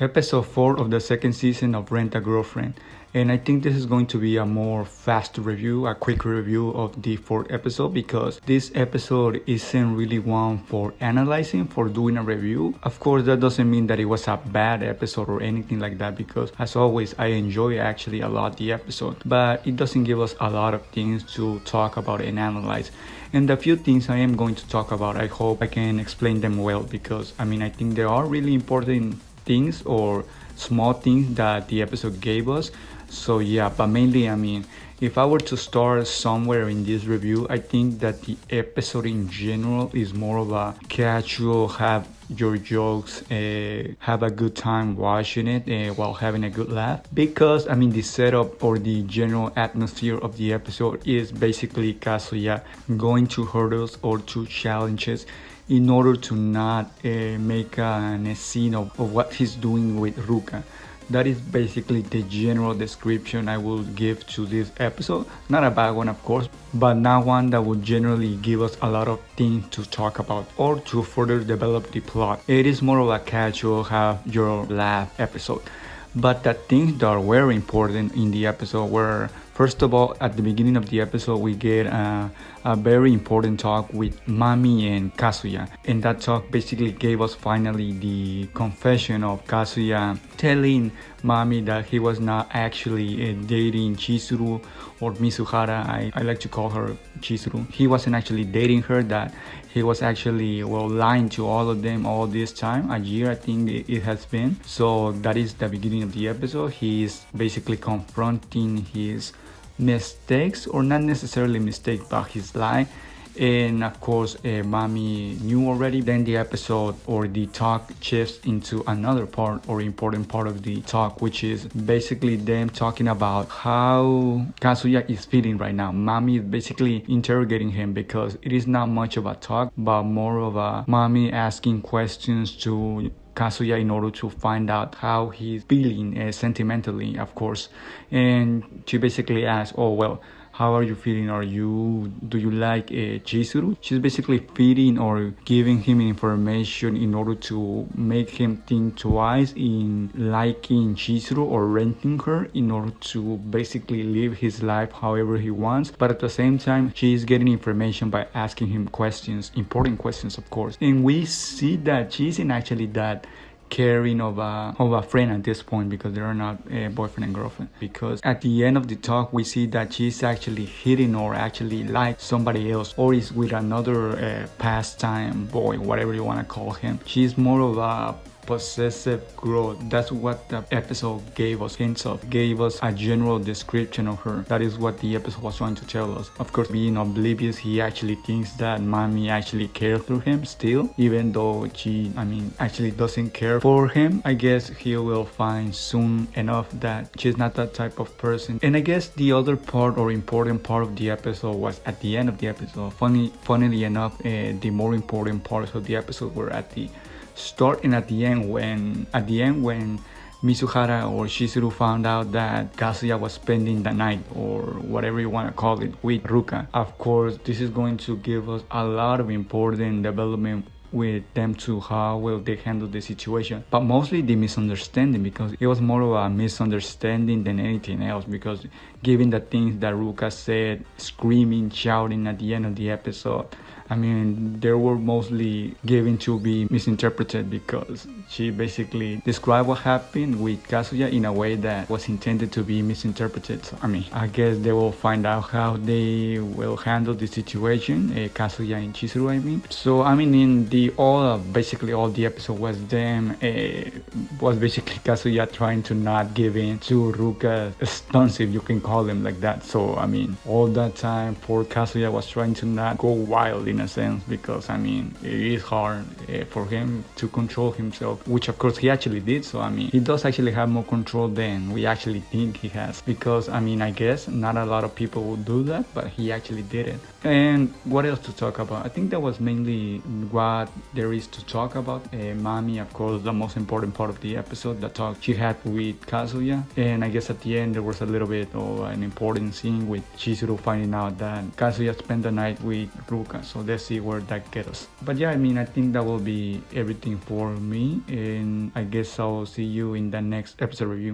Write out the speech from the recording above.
episode 4 of the second season of Rent a Girlfriend. And I think this is going to be a more fast review, a quick review of the fourth episode, because this episode isn't really one for analyzing, for doing a review. Of course, that doesn't mean that it was a bad episode or anything like that, because as always, I enjoy actually a lot the episode, but it doesn't give us a lot of things to talk about and analyze. And the few things I am going to talk about, I hope I can explain them well, because I think there are really important things or small things that the episode gave us. So yeah, but mainly if I were to start somewhere in this review, I think that the episode in general is more of a casual, have your jokes, have a good time watching it while having a good laugh, because the setup or the general atmosphere of the episode is basically Kazuya going to hurdles or to challenges in order to not make a scene of what he's doing with Ruka. That is basically the general description I will give to this episode. Not a bad one, of course, but not one that would generally give us a lot of things to talk about or to further develop the plot. It is more of a casual, have your laugh episode. But the things that are very important in the episode were, first of all, at the beginning of the episode, we get a very important talk with Mami and Kazuya. And that talk basically gave us finally the confession of Kazuya telling Mami that he was not actually dating Chizuru or Mizuhara. I like to call her Chizuru. He wasn't actually dating her, that he was actually, lying to all of them all this time, a year I think it has been. So that is the beginning of the episode. He is basically confronting his mistakes, or not necessarily mistakes, but his lie. And of course, Mami knew already. Then the episode or the talk shifts into another part or important part of the talk, which is basically them talking about how Kazuya is feeling right now. Mami is basically interrogating him, because it is not much of a talk, but more of a Mami asking questions to Kazuya in order to find out how he's feeling sentimentally, of course. And she basically asks, how are you feeling? Do you like Chizuru? She's basically feeding or giving him information in order to make him think twice in liking Chizuru or renting her, in order to basically live his life however he wants. But at the same time, she's getting information by asking him questions, important questions, of course. And we see that she isn't actually that caring of a friend at this point, because they are not a boyfriend and girlfriend. Because at the end of the talk, we see that she's actually hitting or actually like somebody else, or is with another pastime boy, whatever you want to call him. She's more of a possessive growth. That's what the episode gave us hints of, gave us a general description of her. That is what the episode was trying to tell us. Of course, being oblivious, he actually thinks that Mami actually cares for him still, even though she actually doesn't care for him. I guess he will find soon enough that she's not that type of person. And I guess the other part or important part of the episode was at the end of the episode. Funnily enough, the more important parts of the episode were at the start and at the end, when Mizuhara or Chizuru found out that Kazuya was spending the night, or whatever you want to call it, with Ruka. Of course, this is going to give us a lot of important development with them to how will they handle the situation, but mostly the misunderstanding, because it was more of a misunderstanding than anything else. Because given the things that Ruka said, screaming, shouting at the end of the episode, they were mostly given to be misinterpreted, because she basically described what happened with Kazuya in a way that was intended to be misinterpreted. So, I guess they will find out how they will handle the situation, Kazuya and Chizuru, So, in basically all the episode was them, was basically Kazuya trying to not give in to Ruka's stunts, if you can call them like that. So, all that time, poor Kazuya was trying to not go wild in a sense, because it is hard for him to control himself, which of course he actually did. So he does actually have more control than we actually think he has, because I guess not a lot of people would do that, but he actually did it. And what else to talk about? I think that was mainly what there is to talk about. Mami, of course, the most important part of the episode, the talk she had with Kazuya. And I guess at the end there was a little bit of an important scene with Chizuru finding out that Kazuya spent the night with Ruka. So let's see where that gets us. But yeah, I mean, I think that will be everything for me, and I guess I'll see you in the next episode review.